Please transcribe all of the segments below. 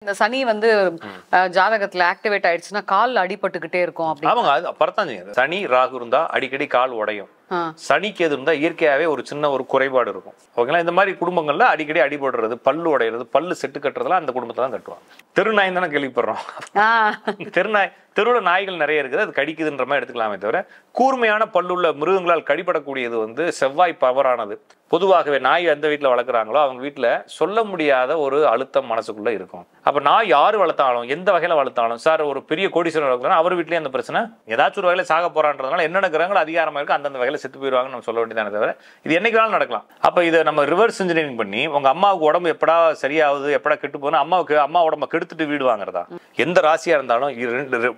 இந்த சனி வந்து ஜாதகத்துல ஆக்டிவேட் ஆயிடுச்சுன்னா கால் அடிபட்டுக்கிட்டே இருக்கும் அப்படி. அவங்க அது அப்பறத்தான் செய்யுது. சனி ராகு இருந்தா அடிக்கடி கால் உடையும். சனிக்கு எது இருந்தா இயற்கையாவே ஒரு சின்ன ஒரு குறைபாடு இருக்கும். ஓகேங்களா? இந்த மாதிரி குடும்பங்கள்ல அடிக்கடி அடிபடுறது, பல்லு உடையிறது, பல்லு செட்டு கட்டுறதுலாம் அந்த குடும்பத்துல தான் கட்டுவாங்க. தெருநாய் தானே கேள்விப்படுறோம். தெருவுல நாய்கள் நிறைய இருக்குது, அது கடிக்குதுன்ற மாதிரி எடுத்துக்கலாமே தவிர கூர்மையான பல்லுள்ள மிருகங்களால் கடிபடக்கூடியது வந்து செவ்வாய் பவரானது. பொதுவாகவே நாய் எந்த வீட்டில் வளர்க்குறாங்களோ அவங்க வீட்டில் சொல்ல முடியாத ஒரு அழுத்தம் மனசுக்குள்ள இருக்கும். அப்போ நாய் யார் வளர்த்தாலும் எந்த வகையில் வளர்த்தாலும், சார் ஒரு பெரிய கோடீஸ்வரர் வளர்க்குறாங்க அவர் வீட்லேயே அந்த பிரச்சனை ஏதாச்சும் ஒரு வகையில் சாக போறான்றதுனால என்னென்ன கிரகங்கள் அதிகாரமாக இருக்கு அந்தந்த வகையில் செத்து போயிடுவாங்கன்னு நம்ம சொல்ல வேண்டியதானே தவிர இது என்னைக்காலும் நடக்கலாம். அப்போ இதை நம்ம ரிவர்ஸ் இன்ஜினியரிங் பண்ணி உங்க அம்மாவுக்கு உடம்பு எப்படா சரியாகுது எப்படா கெட்டு போகணும், அம்மா உடம்பை கெடுத்துட்டு வீடு வாங்குறதா? எந்த ராசியா இருந்தாலும்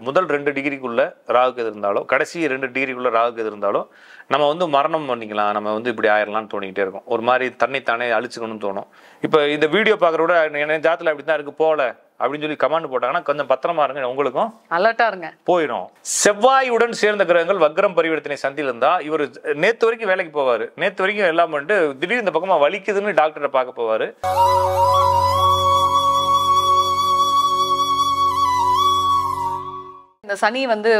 முதல் 2 டிகிரிக்குள்ள ராகுக்கு எது இருந்தாலும் கடைசி 2 டிகிரிக்குள்ள ராகுக்கு எது இருந்தாலும் நம்ம வந்து மரணம் பண்ணிக்கலாம், நம்ம வந்து இப்படி ஆயிரலாம்னு தோணிக்கிட்டே இருக்கும். ஒரு மாதிரி தன்னைத்தானே அழிச்சுக்கணும்னு தோணும். இப்போ இந்த வீடியோ பார்க்குறோட என்ன ஜாத்தில் அப்படி தான் இருக்கு போல அப்படின்னு சொல்லி கமெண்ட் போட்டாங்கன்னா கொஞ்சம் பத்திரமா இருங்க, உங்களுக்கும் அலர்ட்டா இருங்க. போயிடும். செவ்வாயுடன் சேர்ந்த கிரகங்கள் வக்ரம் பரிவர்த்தனை சந்தியில் இருந்தா இவர் நேத்து வரைக்கும் வேலைக்கு போவாரு, நேத்து வரைக்கும் எல்லாம் பண்ணிட்டு திடீர்னு இந்த பக்கமா வலிக்குதுன்னு டாக்டரை பார்க்க போவாரு. இந்த சனி வந்து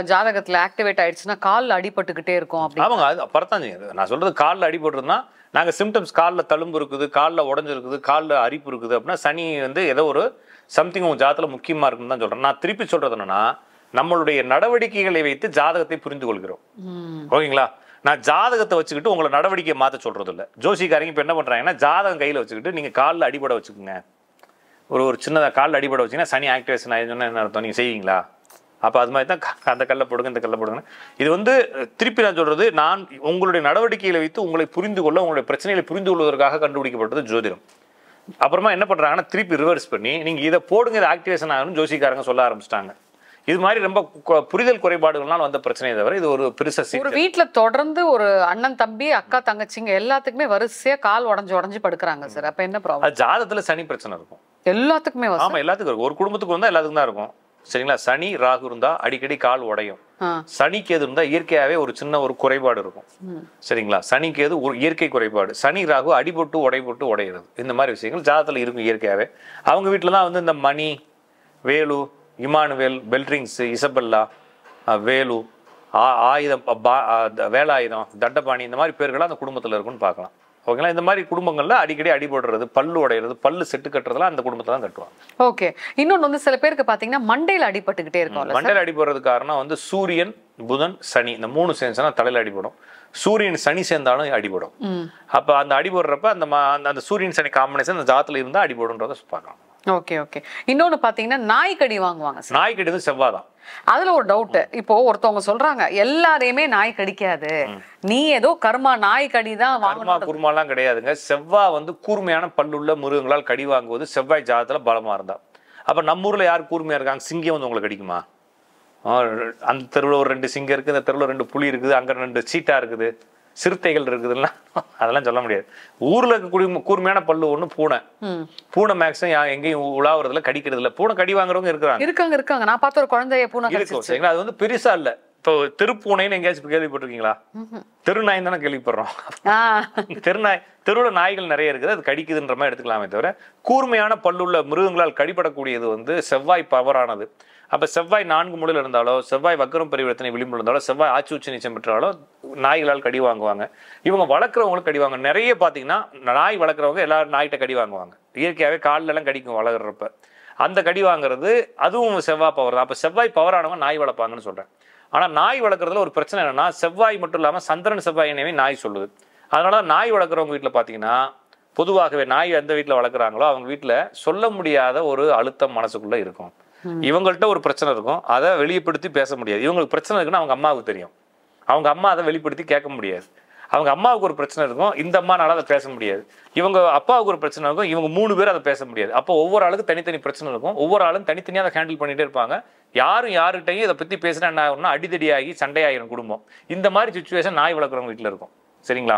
ஜாதகத்துல ஆக்டிவேட் ஆயிடுச்சுன்னா கால் அடிபட்டுக்கிட்டே இருக்கும் அப்படி. அவங்க அது அப்பறத்தான் செய்யுது. நான் சொல்றது காலில் அடிபட்டுருந்தா நாங்கள் சிம்டம்ஸ் காலில் தழும்பு இருக்குது, காலில் உடஞ்சிருக்குது, காலில் அரிப்பு இருக்குது அப்படின்னா சனி வந்து ஏதோ ஒரு சம்திங் உங்கள் ஜாதகத்தில் முக்கியமாக இருக்குன்னு தான் சொல்கிறேன். நான் திருப்பி சொல்கிறது என்னன்னா நம்மளுடைய நடவடிக்கைகளை வைத்து ஜாதகத்தை புரிந்து கொள்கிறோம். ஓகேங்களா? நான் ஜாதகத்தை வச்சுக்கிட்டு உங்களை நடவடிக்கையை மாற்ற சொல்கிறது இல்லை. ஜோசிக்காரங்க இப்போ என்ன பண்ணுறாங்கன்னா ஜாதகம் கையில் வச்சுக்கிட்டு நீங்கள் காலில் அடிபட வச்சுக்கோங்க, ஒரு சின்னதாக காலில் அடிபட வச்சிங்கன்னா சனி ஆக்டிவேஷன் ஆயிடுச்சுன்னா என்ன அர்த்தம், நீங்கள் செய்வீங்களா? அப்போ அது மாதிரி தான் அந்த கல்லை போடுங்க இந்த கல்லை போடுங்க. இது வந்து திருப்பி நான் சொல்கிறது, நான் உங்களுடைய நடவடிக்கைகளை வைத்து உங்களை புரிந்து கொள்ள உங்களுடைய பிரச்சனைகளை புரிந்து கொள்வதற்காக கண்டுபிடிக்கப்பட்டது ஜோதிடம். அப்புறமா என்ன பண்ணுறாங்கன்னா திருப்பி ரிவர்ஸ் பண்ணி நீங்கள் இதை போடுங்க இது ஆக்டிவேஷன் ஆகணும்னு ஜோசிக்காரங்க சொல்ல ஆரம்பிச்சிட்டாங்க. இது மாதிரி ரொம்ப புரிதல் குறைபாடுகள்னால வந்த பிரச்சனையை தவிர இது ஒரு பெருசா ஒரு வீட்டுல தொடர்ந்து ஒரு அண்ணன் தம்பி அக்கா தங்கச்சிங்க எல்லாத்துக்குமே வரிசையா கால் உடஞ்சு படுக்கிறாங்க சார். அப்ப என்ன ப்ராப்ளம்? அது ஜாதகத்துல சனி பிரச்சனை இருக்கும். எல்லாத்துக்குமே? ஆமா, எல்லாத்துக்கும் இருக்கும். ஒரு குடும்பத்துக்கு வந்தா எல்லாத்துக்கும் தான் இருக்கும். சரிங்களா? சனி ராகு இருந்தா அடிக்கடி கால் உடையும். சனிக்கு எது இருந்தா இயற்கையாவே ஒரு சின்ன ஒரு குறைபாடு இருக்கும். சரிங்களா? சனிக்கு எது ஒரு இயற்கை குறைபாடு. சனி ராகு அடிபட்டு உடைபட்டு உடையிறது இந்த மாதிரி விஷயங்கள் ஜாதகத்துல இருக்கும் இயற்கையாவே. அவங்க வீட்டுல தான் வந்து இந்த மணி, வேலு, இமானுவேல், பெல்ட்ரிங்ஸ், இசபெல்லா, வேலு, ஆயுதம், வேலாயுதம், தண்டபாணி இந்த மாதிரி பேர்கள்லாம் அந்த குடும்பத்தில் இருக்குன்னு பார்க்கலாம். ஓகேங்களா? இந்த மாதிரி குடும்பங்கள்ல அடிக்கடி அடிபடுறது, பல்லு உடையிறது, பல்லு செட்டு கட்டுறதுலாம் அந்த குடும்பத்துல தான் கட்டுவாங்க. ஓகே. இன்னொன்று வந்து சில பேருக்கு பாத்தீங்கன்னா மண்டையில அடிபட்டுக்கிட்டே இருக்கும். மண்டையில அடிபடுறது காரணம் வந்து சூரியன், புதன், சனி இந்த 3 சேர்ந்துச்சுன்னா தலையில அடிபடும். சூரியன் சனி சேர்ந்தாலும் அடிபடும். அப்ப அந்த அடிபடுறப்ப அந்த சூரியன் சனி காம்பினேஷன் அந்த ஜாதத்துல இருந்தா அடிபடுன்றத பார்க்கலாம். Okay okay. இன்னொன்னு பாத்தீங்கன்னா நாய்க்கடி வாங்குவாங்க. நாய்க்கடி வந்து செவ்வாதான். அதுல ஒரு டவுட். இப்போ ஒருத்தவங்க சொல்றாங்க எல்லாரையுமே நாய் கடிக்காது, நீ ஏதோ கர்மா நாய்க்கடி தான் வாங்கணும். குருமாலாம் கிடையாதுங்க. செவ்வாய் வந்து கூர்மையான பல்லுள்ள மிருகங்களால் கடி வாங்குவது செவ்வாய் ஜாதத்துல பலமா இருந்தா. அப்ப நம்ம ஊர்ல யார் கூர்மையா இருக்காங்க? சிங்கம் வந்து உங்களை கடிக்குமா? அந்த தெருவில் ஒரு 2 சிங்கம் இருக்குது, இந்த தெருவில் 2 புலி இருக்குது, அங்க 2 சீட்டா இருக்குது, சிறுத்தைகள் இருக்குதுன்னா அதெல்லாம் சொல்ல முடியாது. ஊர்ல இருக்க கூர்மையான பல்லு ஒண்ணு பூனை. பூனை மேக்ஸிமம் எங்கேயும் உலாவுறதுல கடிக்கிறது இல்ல. பூனை கடி வாங்குறவங்க இருக்காங்க. நான் பார்த்த ஒரு குழந்தைய பூனை இருக்கும். சரிங்களா? அது வந்து பெருசா இல்ல. இப்போ தெருப்பூனைன்னு எங்கேயாச்சும் கேள்விப்பட்டிருக்கீங்களா? தெருநாய் தானே கேள்விப்படுறோம். தெருவுல நாய்கள் நிறைய இருக்குது, அது கடிக்குதுன்ற மாதிரி எடுத்துக்கலாமே தவிர கூர்மையான பல்லுள்ள மிருகங்களால் கடிபடக்கூடியது வந்து செவ்வாய் பவரானது. அப்ப செவ்வாய் 4 மூலையில் இருந்தாலோ, செவ்வாய் வக்ரம் பரிவர்த்தனை விளிம்பு இருந்தாலோ, செவ்வாய் ஆட்சி உச்ச நீச்சம் பெற்றாலோ நாய்களால் கடி வாங்குவாங்க. இவங்க வளர்க்குறவங்களுக்கு கடி வாங்க. நிறைய பாத்தீங்கன்னா நாய் வளர்க்குறவங்க எல்லாரும் நாய்கிட்ட கடி வாங்குவாங்க. இயற்கையாவே காலில் எல்லாம் கடிக்கும் வளர்றப்ப. அந்த கடி வாங்குறது அதுவும் செவ்வாய் பவர் தான். அப்ப செவ்வாய் பவரானவங்க நாய் வளர்ப்பாங்கன்னு சொல்றேன். ஆனா நாய் வளர்க்குறதுல ஒரு பிரச்சனை என்னன்னா செவ்வாய் மட்டும் இல்லாம சந்திரன் செவ்வாய் இணைவே நாய் சொல்லுது. அதனால நாய் வளர்க்குறவங்க வீட்டுல பாத்தீங்கன்னா பொதுவாகவே நாய் எந்த வீட்டுல வளர்க்குறாங்களோ அவங்க வீட்டுல சொல்ல முடியாத ஒரு அழுத்தம் மனசுக்குள்ள இருக்கும். இவங்கள்ட்ட ஒரு பிரச்சனை இருக்கும், அதை வெளிப்படுத்தி பேச முடியாது. இவங்களுக்கு பிரச்சனை இருக்குன்னு அவங்க அம்மாவுக்கு தெரியும், அவங்க அம்மா அதை வெளிப்படுத்தி கேட்க முடியாது. அவங்க அம்மாவுக்கு ஒரு பிரச்சனை இருக்கும், இந்த அம்மானால அதை பேச முடியாது. இவங்க அப்பாவுக்கு ஒரு பிரச்சனை இருக்கும், இவங்க 3 பேர் அதை பேச முடியாது. அப்போ ஒவ்வொரு ஆளுக்கும் தனித்தனி பிரச்சனை இருக்கும், ஒவ்வொரு ஆளும் தனித்தனியாக அதை ஹேண்டில் பண்ணிட்டே இருப்பாங்க. யாரும் யாருகிட்டையும் இதை பத்தி பேசினா என்ன ஆகும்னா அடிதடியாகி சண்டையாகிடும் குடும்பம். இந்த மாதிரி சுச்சுவேஷன் நாய் வளர்க்குறவங்க வீட்டில் இருக்கும். சரிங்களா?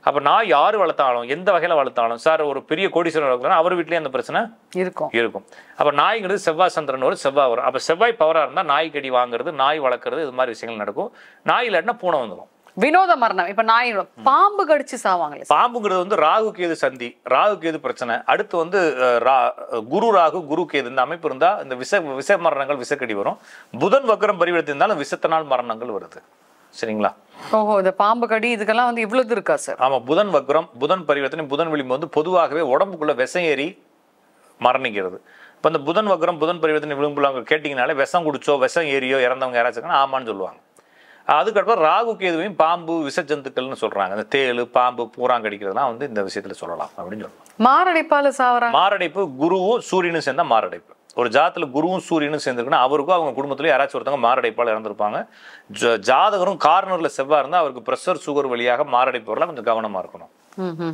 அப்ப நாய் யாரு வளர்த்தாலும் எந்த வகையில வளர்த்தாலும், சார் ஒரு பெரிய கோடீஸ்வரர் வளர்க்குறாங்க அவர் வீட்லயே அந்த பிரச்சனை இருக்கும். அப்ப நாய்ங்கிறது செவ்வாய் சந்திரன் ஒரு செவ்வாய் வரும். அப்ப செவ்வாய் பவரா இருந்தா நாய் கடி வாங்குறது, நாய் வளர்க்குறது, இது மாதிரி விஷயங்கள் நடக்கும். நாய் இல்லாட்டினா பூனை வந்துடும். வினோத மரணம். இப்ப நாய் பாம்பு கடிச்சு சாவாங்களே. பாம்புங்கிறது வந்து ராகு கேது சந்தி, ராகு கேது பிரச்சனை. அடுத்து வந்து குரு ராகு குரு கேது இந்த அமைப்பு இருந்தா இந்த விச மரணங்கள் விசக்கடி வரும். புதன் வக்ரம் பரிவர்த்தி இருந்தாலும் விசத்தினால் மரணங்கள் வருது. சரிங்களா? ஓஹோ, இந்த பாம்பு கடி இதுக்கெல்லாம் வந்து இவ்வளவு இருக்கா சார்? ஆமா, புதன் வக்ரம், புதன் பரிவர்த்தனை, புதன் விளிம்பு வந்து பொதுவாகவே உடம்புக்குள்ள விஷம் ஏறி மரணிக்கிறது. இப்போ இந்த புதன் வக்ரம் புதன் பரிவர்த்தனை விளிம்புல கேட்டிங்கனாலே விஷம் குடிச்சோ விஷம் ஏறியோ இறந்தவங்க யாராச்சும் ஆமான்னு சொல்லுவாங்க. அதுக்கப்புறம் ராகு கேதுவையும் பாம்பு விச ஜந்துக்கள்னு சொல்றாங்க. இந்த தேளு பாம்பு பூராங்க கடிக்கிறதுலாம் வந்து இந்த விஷயத்துல சொல்லலாம் அப்படின்னு சொல்லலாம். மாரடைப்பால சாவறாங்க. மாரடைப்பு குருவும் சூரியனும் சேர்ந்தா மாரடைப்பு. ஒரு ஜாதத்துல குருவும் சூரியனும் சேர்ந்துருக்குன்னா அவருக்கும் அவங்க குடும்பத்துல யாராச்சும் ஒருத்தவங்க மாரடைப்பால் இறந்துருப்பாங்க. ஜாதகரும் கார்னர்ல செவ்வாய் இருந்தா அவருக்கு பிரஷர் சுகர் வழியாக மாரடைப்பு வரலாம். கொஞ்சம் கவனமா இருக்கணும்.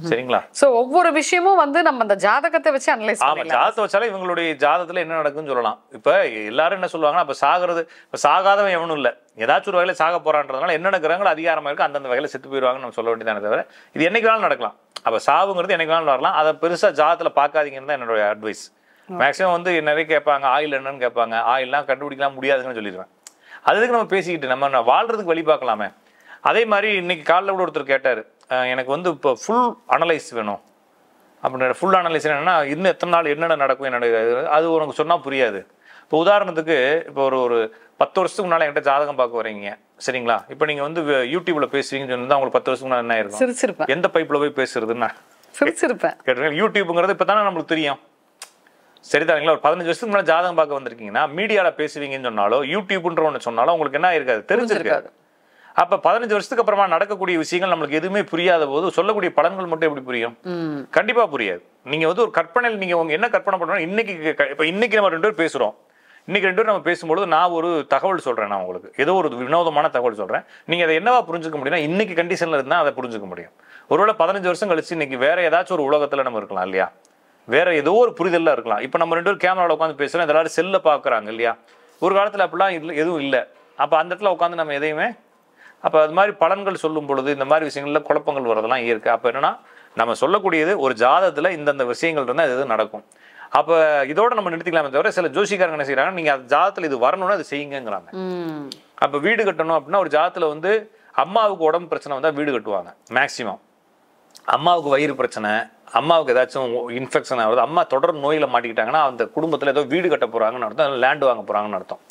சரிங்களா? சோ ஒவ்வொரு விஷயமும் வந்து நம்ம அந்த ஜாதகத்தை வச்சு அனலைஸ் பண்ணலாம். ஜாதகத்தை வச்சாலே இவங்களுடைய ஜாதகத்துல என்ன நடக்குன்னு சொல்லலாம். இப்ப எல்லாரும் என்ன சொல்லுவாங்கன்னா, அப்ப சாகிறது இப்ப சாகாதவன் எவனும் இல்ல, ஏதாச்சும் ஒரு வகையில சாக போறான்றதுனால என்னென்ன கிரகங்கள் அதிகாரமா இருக்கு அந்தந்த வகையில செத்து போயிருவாங்கன்னு நம்ம சொல்ல வேண்டியதானே தவிர இது என்னைக்கு வேணாலும் நடக்கலாம். அப்ப சாவுங்கிறது என்னைக்கு வேணாலும் வரலாம். அதை பெருசா ஜாதகத்துல பாக்காதீங்கன்னு தான் என்னோட அட்வைஸ். மேக்ஸிமம் வந்து நிறைய கேட்பாங்க, ஆயில் என்னன்னு கேட்பாங்க. ஆயில்லாம் கண்டுபிடிக்கலாம் முடியாதுன்னு சொல்லிடுவேன். அதுக்கு நம்ம பேசிக்கிட்டு நம்ம வாழ்றதுக்கு வழி பார்க்கலாமே. அதே மாதிரி இன்னைக்கு காலைல கூட ஒருத்தர் கேட்டாரு, எனக்கு வந்து இப்போ ஃபுல் அனலைஸ் வேணும் அப்படின்னு. ஃபுல் அனலைஸ் என்னன்னா இன்னும் எத்தனை நாள் என்னென்ன நடக்கும் என்னோட அது உனக்கு சொன்னால் புரியாது. இப்போ உதாரணத்துக்கு இப்போ ஒரு 10 வருஷத்துக்கு முன்னால் என்கிட்ட ஜாதகம் பார்க்க வரீங்க, சரிங்களா? இப்போ நீங்கள் வந்து யூடியூப்ல பேசுவீங்கன்னு சொன்னா உங்களுக்கு 10 வருஷத்துக்கு முன்னாடி என்ன ஆயிருக்கும்? சிரிச்சிருப்பேன். எந்த பைப்பில் போய் பேசுறதுன்னா சிரிச்சிருப்பேன். கேட்டுருக்கேன். யூடியூப்ங்கிறது இப்போ தானே நம்மளுக்கு தெரியும், சரிதாங்களா? ஒரு 15 வருஷத்துக்கு முன்னாடி ஜாதகம் பார்க்க வந்திருக்கீங்கன்னா மீடியாவில் பேசுவீங்கன்னு சொன்னாலோ யூடியூப்ன்ற ஒன்று சொன்னாலும் உங்களுக்கு என்ன இருக்காது, தெரிஞ்சிருக்காது. அப்ப 15 வருஷத்துக்கு அப்புறமா நடக்கக்கூடிய விஷயங்கள் நம்மளுக்கு எதுவுமே புரியாத போது சொல்லக்கூடிய பலன்கள் மட்டும் எப்படி புரியும்? கண்டிப்பா புரியாது. நீங்க வந்து ஒரு கற்பனையில் நீங்க என்ன கற்பனை பண்றோம், இன்னைக்கு நம்ம 2 பேர் பேசுறோம். இன்னைக்கு 2 பேர் நம்ம பேசும்போது நான் ஒரு தகவல் சொல்றேன், நான் உங்களுக்கு ஏதோ ஒரு வினோதமான தகவல் சொல்றேன். நீங்க அதை என்னவா புரிஞ்சுக்க முடியும்னா இன்னைக்கு கண்டிஷன்ல இருந்தா அதை புரிஞ்சுக்க முடியும். ஒருவேளை 15 வருஷம் கழிச்சு இன்னைக்கு வேற ஏதாச்சும் ஒரு உலகத்துல நம்ம இருக்கலாம் இல்லையா? வேற ஏதோ ஒரு புரிதல்ல இருக்கலாம். இப்ப நம்ம 2 பேரும் கேமராவில் உட்காந்து பேசுறோம், எல்லாரும் செல்ல பாக்குறாங்க இல்லையா? ஒரு காலத்துல அப்படிலாம் எதுவும் இல்லை. அப்ப அந்த இடத்துல உட்காந்து நம்ம எதையுமே அப்போ அது மாதிரி பலன்கள் சொல்லும் பொழுது இந்த மாதிரி விஷயங்கள்ல குழப்பங்கள் வரதெல்லாம் இருக்கு. அப்போ என்னன்னா நம்ம சொல்லக்கூடியது ஒரு ஜாதகத்துல இந்தந்த விஷயங்கள் இருந்தால் இது நடக்கும். அப்போ இதோட நம்ம நிறுத்திக்கலாமே தவிர சில ஜோசிக்காரங்க என்ன செய்யறாங்க, நீங்க அந்த ஜாதகத்துல இது வரணும்னு அது செய்யுங்கிறாங்க. அப்போ வீடு கட்டணும் அப்படின்னா ஒரு ஜாதகத்துல வந்து அம்மாவுக்கு உடம்பு பிரச்சனை வந்தால் வீடு கட்டுவாங்க மேக்சிமம். அம்மாவுக்கு வயிறு பிரச்சனை, அம்மாவுக்கு ஏதாச்சும் இன்ஃபெக்ஷன் ஆகுது, அம்மா தொடர் நோயில மாட்டிக்கிட்டாங்கன்னா அந்த குடும்பத்துல ஏதோ வீடு கட்ட போறாங்கன்னு அர்த்தம், லேண்ட் வாங்க போறாங்கன்னு அர்த்தம்.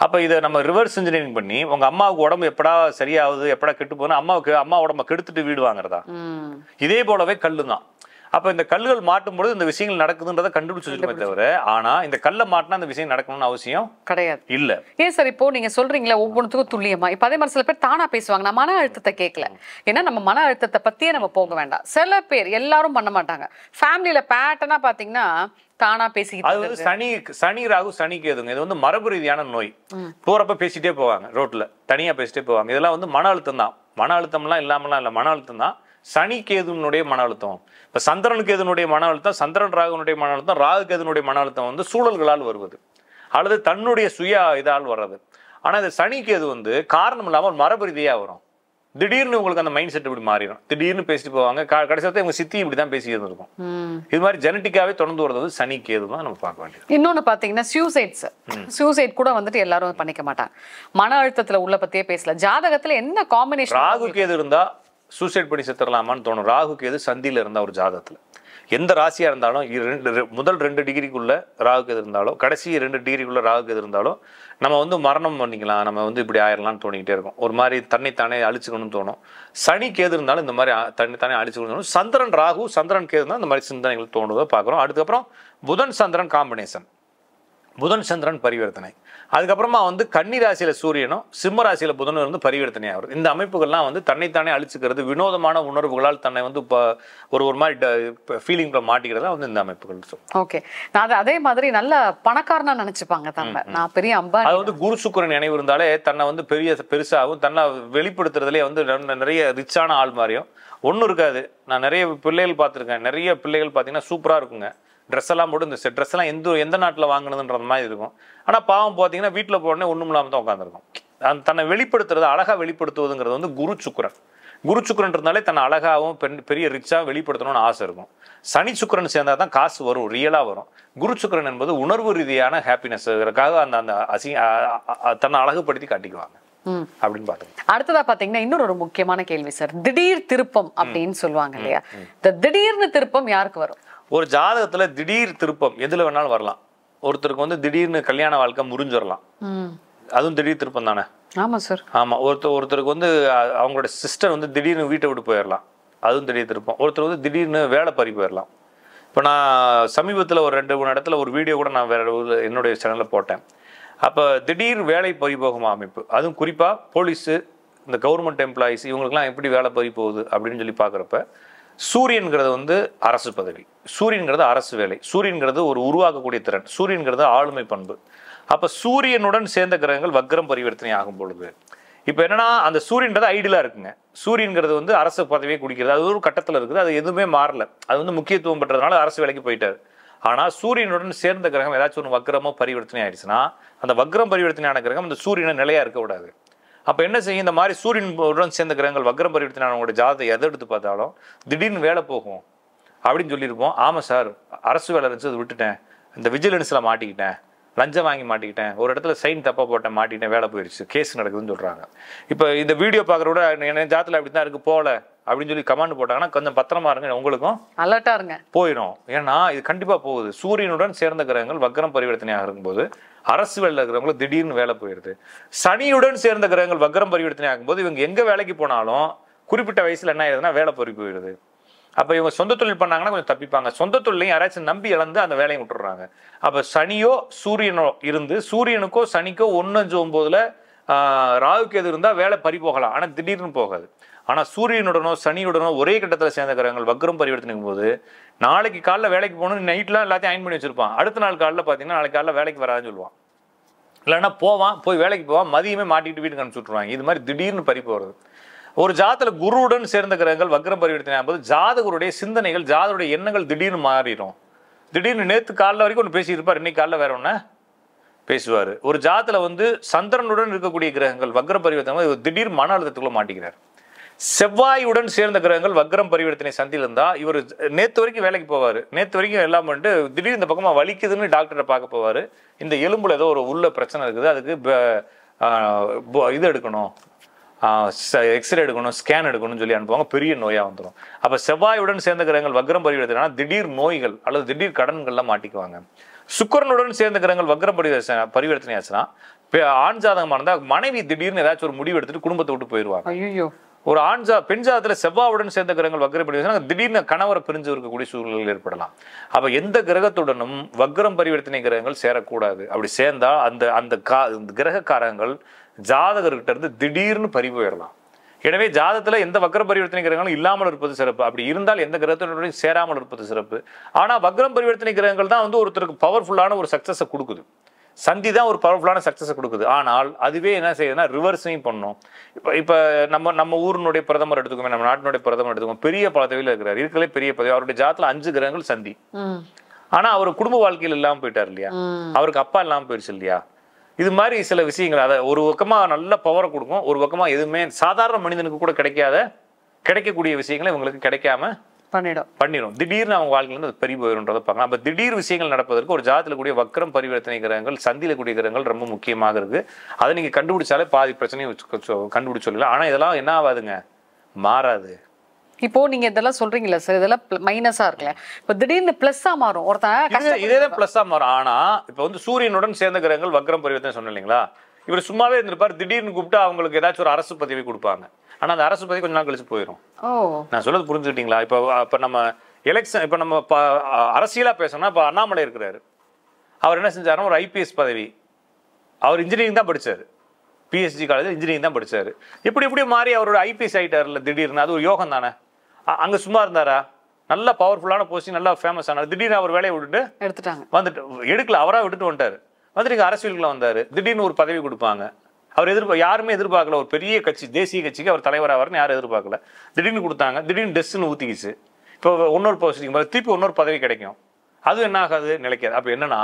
அப்போ இதை நம்ம ரிவர்ஸ் இன்ஜினியரிங் பண்ணி உங்க அம்மாவுக்கு உடம்பு எப்படா சரியாகுது எப்படா கெட்டு போனா அம்மா உடம்ப கெடுத்துட்டு வீடு வாங்குறதா? இதே போலவே கல்லு தான். அப்ப இந்த கல்லுகள் மாட்டும் பொழுது இந்த விஷயங்கள் நடக்குதுன்றதை கண்டுபிடிச்சு வச்சுக்கோமே தவிர ஆனா இந்த கல்லை மாட்டினா இந்த விஷயம் நடக்கணும்னு அவசியம் கிடையாது இல்ல. ஏன் சார் இப்போ நீங்க சொல்றீங்களா ஒவ்வொன்றுத்துக்கும் துல்லியமா? இப்ப அதே மாதிரி சில பேர் தானா பேசுவாங்க, நான் மன அழுத்தத்தை கேட்கல, ஏன்னா நம்ம மன அழுத்தத்தை பத்தியே நம்ம போக வேண்டாம். சில பேர் எல்லாரும் பண்ண மாட்டாங்க. ஃபேமிலியில பேட்டர்னா பாத்தீங்கன்னா தானா பேசிக்கிட்டு அது வந்து சனி ராகு சனிக்கு எதுங்க, இது வந்து மரபு ரீதியான நோய். போறப்ப பேசிட்டே போவாங்க, ரோட்ல தனியா பேசிட்டே போவாங்க. இதெல்லாம் வந்து மன அழுத்தம் தான். மன அழுத்தம்லாம் இல்லாமலாம் இல்ல, மன அழுத்தம் தான். சனி கேதுனுடைய மன அழுத்தம், இப்ப சந்திரன் கேதுனுடைய மன அழுத்தம், சந்திரன் ராகுனுடைய மன அழுத்தம், ராகு கேதுனுடைய மன அழுத்தம் வந்து சூழல்களால் வருவது அல்லது தன்னுடைய சுய இதால் வர்றது. ஆனா இந்த சனி கேது வந்து காரணம் இல்லாமல் மரபு ரீதியா வரும். திடீர்னு உங்களுக்கு அந்த மைண்ட் செட் இப்படி மாறிடும், திடீர்னு பேசிட்டு போவாங்க. கடைசியத்தை இவங்க சித்தி இப்படிதான் பேசி இருந்திருக்கும். இது மாதிரி ஜெனட்டிக்காவே தொடர்ந்து வருது சனி கேது தான் நம்ம பார்க்க வேண்டியது. இன்னொன்னு பாத்தீங்கன்னா சூசைட் கூட வந்துட்டு எல்லாரும் பண்ணிக்க மாட்டாங்க. மன அழுத்தத்துல உள்ள பத்தியே பேசல. ஜாதகத்துல என்ன காம்பினேஷன் ராகு கேது இருந்தா சூசைட் பண்ணி செத்துடலாமான்னு தோணும். ராகு கேது சந்தியில இருந்தா ஒரு ஜாதகத்துல எந்த ராசியா இருந்தாலும் முதல் 2 டிகிரிக்குள்ள ராகு கேது இருந்தாலும் கடைசி 2 டிகிரிக்குள்ள ராகு கேது இருந்தாலும் நம்ம வந்து மரணம் பண்ணிக்கலாம், நம்ம வந்து இப்படி ஆயிரலாம்னு தோணிக்கிட்டே இருக்கும். ஒரு மாதிரி தன்னைத்தானே அழிச்சுக்கணும்னு தோணும். சனி கேது இருந்தாலும் இந்த மாதிரி தன்னைத்தானே அழிச்சுக்கணும்னு தோணும். சந்திரன் ராகு சந்திரன் கேது இருந்தால் இந்த மாதிரி சிந்தனைகள் தோணுவதை பார்க்குறோம். அதுக்கப்புறம் புதன் சந்திரன் காம்பினேஷன், புதன் சந்திரன் பரிவர்த்தனை. அதுக்கப்புறமா வந்து கன்னி ராசியில சூரியனும் சிம்ம ராசியில புதனும் இருந்து பரிவர்த்தனை ஆகுது. இந்த அமைப்புகள்லாம் வந்து தன்னைத்தானே அழிச்சுக்கிறது, வினோதமான உணர்வுகளால் தன்னை வந்து ஒரு மாதிரி ஃபீலிங்ல மாட்டிக்கிறதா வந்து இந்த அமைப்புகள். ஓகே, நான் அதே மாதிரி நல்ல பணக்காரனா நினைச்சுப்பாங்க தன்னை, நான் பெரிய அம்பா. அது வந்து குரு சுக்கிரன் நினைவு இருந்தாலே தன்னை வந்து பெருசாகவும் தன்னை வெளிப்படுத்துறதுலேயே வந்து நிறைய ரிச்சான ஆள் மாதிரியும் ஒன்றும் இருக்காது. நான் நிறைய பிள்ளைகள் பார்த்துருக்கேன், நிறைய பிள்ளைகள் பார்த்தீங்கன்னா சூப்பராக இருக்குங்க. ட்ரெஸ் எல்லாம் போட்டு இந்த ட்ரெஸ் எல்லாம் எந்த நாட்டில் வாங்கினதுன்ற மாதிரி இருக்கும். ஆனால் பாவம் பார்த்தீங்கன்னா வீட்டில் போனே ஒன்றும் இல்லாமல் தான் உட்காந்துருக்கும். தன்னை வெளிப்படுத்துறது, அழகாக வெளிப்படுத்துவதுங்கிறது வந்து குரு சுக்கிரன் இருந்தாலே தன்னை அழகாகவும் பெரிய ரிச்சாக வெளிப்படுத்தணும்னு ஆசை இருக்கும். சனி சுக்கிரன் சேர்ந்தா தான் காசு வரும், ரியலாக வரும். குரு சுக்கிரன் என்பது உணர்வு ரீதியான ஹாப்பினஸ், இதற்காக அந்த தன்னை அழகுபடுத்தி காட்டிக்குவாங்க. அப்படின்னு பாத்துக்கோங்க. அடுத்ததா பாத்தீங்கன்னா இன்னொரு ஒரு முக்கியமான கேள்வி சார், திடீர் திருப்பம் அப்படின்னு சொல்லுவாங்க இல்லையா, இந்த திடீர்னு திருப்பம் யாருக்கு வரும்? ஒரு ஜாதகத்துல திடீர் திருப்பம் எதுல வேணாலும் வரலாம். ஒருத்தருக்கு வந்து திடீர்னு கல்யாண வாழ்க்கை முறிஞ்சிடலாம், அதுவும் திடீர் திருப்பம் தானே. ஆமா சார். ஆமா, ஒருத்தருக்கு வந்து அவங்களோட சிஸ்டர் வந்து திடீர்னு வீட்டை விட்டு போயிடலாம், அதுவும் திடீர் திருப்பம். ஒருத்தர் வந்து திடீர்னு வேலை பறி போயிடலாம். இப்போ நான் சமீபத்தில் ஒரு 2-3 இடத்துல ஒரு வீடியோ கூட நான் வேற என்னுடைய சேனலில் போட்டேன். அப்போ திடீர் வேலை பறி போகும் அமைப்பு, அதுவும் குறிப்பாக போலீஸு, இந்த கவர்மெண்ட் எம்ப்ளாயிஸ், இவங்களுக்குலாம் எப்படி வேலை பறி போகுது அப்படின்னு சொல்லி பார்க்குறப்ப, சூரியன்கிறது வந்து அரசு பதவி, சூரியன்கிறது அரசு வேலை, சூரியன்கிறது ஒரு உருவாக்கக்கூடிய திறன், சூரியன்கிறது ஆளுமை பண்பு. அப்போ சூரியனுடன் சேர்ந்த கிரகங்கள் வக்ரம் பரிவர்த்தனை ஆகும் பொழுது இப்போ என்னன்னா, அந்த சூரியன்றது ஐடியலாக இருக்குங்க. சூரியன்கிறது வந்து அரசு பதவியை குடிக்கிறது, அது ஒரு கட்டத்தில் இருக்குது, அது எதுவுமே மாறல, அது வந்து முக்கியத்துவம் பெற்றதுனால அரசு வேலைக்கு போயிட்டாரு. ஆனால் சூரியனுடன் சேர்ந்த கிரகம் ஏதாச்சும் ஒரு வக்ரமோ பரிவர்த்தனை ஆயிடுச்சுன்னா, அந்த வக்ரம் பரிவர்த்தனையான கிரகம் அந்த சூரியனை நிலையா இருக்க விடாது. அப்போ என்ன செய்யும், இந்த மாதிரி சூரியனுடன் சேர்ந்த கிரகங்கள் வக்ரம் பரிவர்த்தனையானவங்களோட ஜாதகத்தை எதை எடுத்து பார்த்தாலும் திடீர்னு வேலை போகும் அப்படின்னு சொல்லியிருப்போம். ஆமாம் சார், அரசு வேலை இருந்துச்சு, அதை விட்டுட்டேன், இந்த விஜிலன்ஸில் மாட்டிக்கிட்டேன், லஞ்சம் வாங்கி மாட்டிக்கிட்டேன், ஒரு இடத்துல சைன் தப்பாக போட்டேன், மாட்டிக்கிட்டேன், வேலை போயிடுச்சு, கேஸ் நடக்குதுன்னு சொல்கிறாங்க. இப்போ இந்த வீடியோ பார்க்குற விட என்ன ஜாதத்தில் அப்படி தான் இருக்குது போகல அப்படின்னு சொல்லி கமாண்ட் போட்டாங்கன்னா கொஞ்சம் பத்திரமா இருங்க, உங்களுக்கும் அலர்ட்டா இருங்க, போயிடும். ஏன்னா இது கண்டிப்பாக போகுது. சூரியனுடன் சேர்ந்த கிரகங்கள் வக்ரம் பரிவர்த்தனையாக இருக்கும்போது அரசு வேலையில் இருக்கிறவங்களுக்கு திடீர்னு வேலை போயிடுது. சனியுடன் சேர்ந்த கிரகங்கள் வக்ரம் பரிவர்த்தனை ஆகும்போது இவங்க எங்கே வேலைக்கு போனாலும் குறிப்பிட்ட வயசில் என்ன ஆயிடுதுன்னா வேலை பறி போயிடுது. அப்போ இவங்க சொந்த தொழில் பண்ணாங்கன்னா கொஞ்சம் தப்பிப்பாங்க, சொந்த தொழிலையும் யாராச்சும் நம்பி இழந்து அந்த வேலையை விட்டுறாங்க. அப்போ சனியோ சூரியனோ இருந்து சூரியனுக்கோ சனிக்கோ 1-5-9 ராகுக்கு எது இருந்தால் வேலை பறி போகலாம், ஆனால் திடீர்னு போகாது. ஆனால் சூரியனுடனோ சனியுடனோ ஒரே கட்டத்தில் சேர்ந்த கிரகங்கள் வக்ரம் பரிவர்த்தனைக்கும் போது நாளைக்கு காலைல வேலைக்கு போகணும், நைட்லாம் எல்லாத்தையும் அயன் பண்ணி வச்சிருப்பான், அடுத்த நாள் காலையில் பார்த்தீங்கன்னா நாளைக்கு காலைல வேலைக்கு வராதுன்னு சொல்லுவான். இல்லைன்னா போவான், போய் வேலைக்கு போவான், மதியமே மாட்டிக்கிட்டு வீட்டுக்கு அனுப்பிச்சு விட்ருவாங்க. இது மாதிரி திடீர்னு பறி போகிறது. ஒரு ஜாதத்தில் குருவுடன் சேர்ந்த கிரகங்கள் வக்ரம் பரிவர்த்தனை ஆகும்போது ஜாதகருடைய சிந்தனைகள், ஜாதகருடைய எண்ணங்கள் திடீர்னு மாறிடும். திடீர்னு நேற்று காலைல வரைக்கும் ஒன்று பேசியிருப்பார், இன்னைக்கு காலைல வேற ஒன்று பேசுவார். ஒரு ஜாதத்தில் வந்து சந்திரனுடன் இருக்கக்கூடிய கிரகங்கள் வக்ரம் பரிவர்த்தனை திடீர் மன அழுத்தத்துக்குள்ள மாட்டிக்கிறார். செவ்வாயுடன் சேர்ந்த கிரகங்கள் வக்ரம் பரிவர்த்தனை சந்தியில் இருந்தால் இவர் நேற்று வரைக்கும் வேலைக்கு போவார், நேற்று வரைக்கும் எல்லாம் பண்ணிட்டு திடீர்னு இந்த பக்கமாக வலிக்குதுன்னு டாக்டரை பார்க்க போவார். இந்த எலும்புல ஏதோ ஒரு உள்ள பிரச்சனை இருக்குது, அதுக்கு இது எடுக்கணும், எக்ஸ்ரே எடுக்கணும், ஸ்கேன் எடுக்கணும்னு சொல்லி அனுப்புவாங்க, பெரிய நோயாக வந்துடும். அப்போ செவ்வாயுடன் சேர்ந்த கிரகங்கள் வக்ரம் பரிவர்த்தனை திடீர் நோய்கள் அல்லது திடீர் கடன்கள்லாம் மாட்டிக்குவாங்க. சுக்கிரனுடன் சேர்ந்த கிரகங்கள் வக்ரம் பரிவர்த்தனை ஆச்சுன்னா ஆண் ஜாதகமாக இருந்தால் மனைவி திடீர்னு ஏதாச்சும் ஒரு முடிவு எடுத்துட்டு குடும்பத்தை விட்டு போயிடுவாங்க. ஒரு பெண் ஜாதகத்துல செவ்வாயுடன் சேர்ந்த கிரகங்கள் வக்ரம் பரிவர்த்தனை திடீர்னு கணவரை பிரிஞ்சு இருக்கக்கூடிய சூழ்நிலைகள் ஏற்படலாம். அப்ப எந்த கிரகத்துடனும் வக்ரம் பரிவர்த்தனை கிரகங்கள் சேரக்கூடாது. அப்படி சேர்ந்தா அந்த கிரக காரகங்கள் ஜாதகர்கிட்ட இருந்து திடீர்னு பறி போயிடலாம். எனவே ஜாதகத்துல எந்த வக்ர பரிவர்த்தனை கிரகங்களும் இல்லாமல் இருப்பது சிறப்பு, அப்படி இருந்தால் எந்த கிரகத்தினுடைய சேராமல் இருப்பது சிறப்பு. ஆனா வக்ரம் பரிவர்த்தனை கிரகங்கள் தான் வந்து ஒருத்தருக்கு பவர்ஃபுல்லான ஒரு சக்சஸை கொடுக்குது, சந்தி தான் ஒரு பவர்ஃபுல்லான சக்சஸை கொடுக்குது. ஆனால் அதுவே என்ன செய்யுதுன்னா ரிவர்ஸையும் பண்ணும். இப்போ நம்ம ஊரினுடைய பிரதமர் எடுத்துக்கோமே, நம்ம நாட்டினுடைய பிரதமர் எடுத்துக்கோங்க, பெரிய பதவியில் இருக்கிறார், இருக்கிறதே பெரிய பதவி, அவருடைய ஜாதகத்துல 5 கிரகங்கள் சந்தி. ஆனா அவர் குடும்ப வாழ்க்கையில் இல்லாமல் போயிட்டார் இல்லையா, அவருக்கு அப்பா இல்லாமல் போயிடுச்சு இல்லையா. இது மாதிரி சில விஷயங்கள் அதை ஒரு பக்கமா நல்ல பவரை கொடுக்கும், ஒரு பக்கமா எதுவுமே சாதாரண மனிதனுக்கு கூட கிடைக்கக்கூடிய விஷயங்களை இவங்களுக்கு கிடைக்காம பண்ணிடும். திடீர்னு அவங்க வாழ்க்கையிலிருந்து அது பெரிய போயிடும்ன்றதை பார்க்கலாம். அப்போ திடீர் விஷயங்கள் நடப்பதற்கு ஒரு ஜாதகத்தில் கூடிய வக்ரம் பரிவர்த்தனை கிரகங்கள் சந்தியில கூடிய கிரகங்கள் ரொம்ப முக்கியமாக இருக்கு. அதை நீங்க கண்டுபிடிச்சாலே பாதி பிரச்சனையும் கண்டுபிடிச்சு சொல்லலாம். ஆனா இதெல்லாம் என்ன ஆகாதுங்க, மாறாது. இப்போ நீங்க இதெல்லாம் சொல்றீங்களா சார், இதெல்லாம் மைனஸா இருக்குல்ல, இப்போ திடீர்னு பிளஸ்ஸா மாறும், ஒருத்தன் இதேதான் பிளஸ்ஸா மாறும். ஆனா இப்போ வந்து சூரியனுடன் சேர்ந்த கிரகங்கள் வக்ரம் பரிவர்த்தனை சொன்ன இல்லைங்களா, இவர் சும்மாவே இருந்திருப்பார், திடீர்னு கூப்பிட்டு அவங்களுக்கு ஏதாச்சும் ஒரு அரசு பதவி கொடுப்பாங்க. ஆனா அந்த அரசு பதவி கொஞ்ச நாள் கழிச்சு போயிடும். நான் சொல்றது புரிஞ்சுக்கிட்டீங்களா? இப்போ நம்ம எலெக்ஷன், இப்போ நம்ம அரசியலா பேசணும்னா, இப்போ அண்ணாமலை இருக்கிறாரு, அவர் என்ன செஞ்சாருன்னா ஒரு ஐபிஎஸ் பதவி, அவர் இன்ஜினியரிங் தான் படிச்சாரு, பிஎஸ்ஜி காலேஜ் இன்ஜினியரிங் தான் படிச்சாரு, எப்படி மாறி அவரோட ஐபிஎஸ் ஆயிட்டார்ல திடீர்னு, அது ஒரு யோகம் தானே. அங்க சும்மா இருந்தாரா, நல்ல பவர்ஃபுல்லான போஸ்டிங், நல்லா ஃபேமஸ் ஆனார், திடீர்னு அவர் வேலையை விட்டுட்டு வந்துட்டு எடுக்கல, அவரா விட்டுட்டு வந்துட்டாரு, வந்துட்டு அரசியலுக்குள்ள வந்தாரு, திடீர்னு ஒரு பதவி கொடுப்பாங்க. அவர் யாருமே எதிர்பார்க்கல, ஒரு பெரிய கட்சி, தேசிய கட்சிக்கு அவர் தலைவராக யாரும் எதிர்பார்க்கல, திடீர்னு கொடுத்தாங்க, திடீர்னு டெஸ்ட்னு ஊத்திக்கிச்சு. இப்போ இன்னொரு போஸ்டிங் திருப்பி இன்னொரு பதவி கிடைக்கும், அது என்ன ஆகாது, நிலைக்காது. அப்போ என்னன்னா,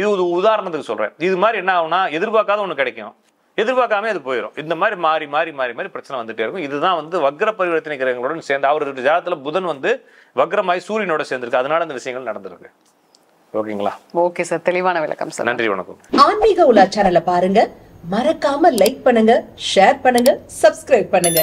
இது ஒரு உதாரணத்துக்கு சொல்றேன். இது மாதிரி என்ன ஆகும்னா, எதிர்பார்க்காத ஒன்று கிடைக்கும், எதிர்பார்க்காம அது போயிடும். இந்த மாதிரி மாறி மாறி மாறி மாறி பிரச்சனை வந்துட்டே இருக்கும். இதுதான் வந்து வக்ர பரிவர்த்தனை கிரகங்களுடன் சேர்ந்து அவருடைய ஜாதகத்துல புதன் வந்து வக்ரமாய் சூரியனோட சேர்ந்திருக்கு, அதனால இந்த விஷயங்கள் நடந்திருக்கு. ஓகேங்களா? ஓகே சார், தெளிவான விளக்கம் சார், நன்றி, வணக்கம். ஆன்மீக உலா சேனலை பாருங்க, மறக்காம லைக் பண்ணுங்க, ஷேர் பண்ணுங்க, சப்ஸ்கிரைப் பண்ணுங்க.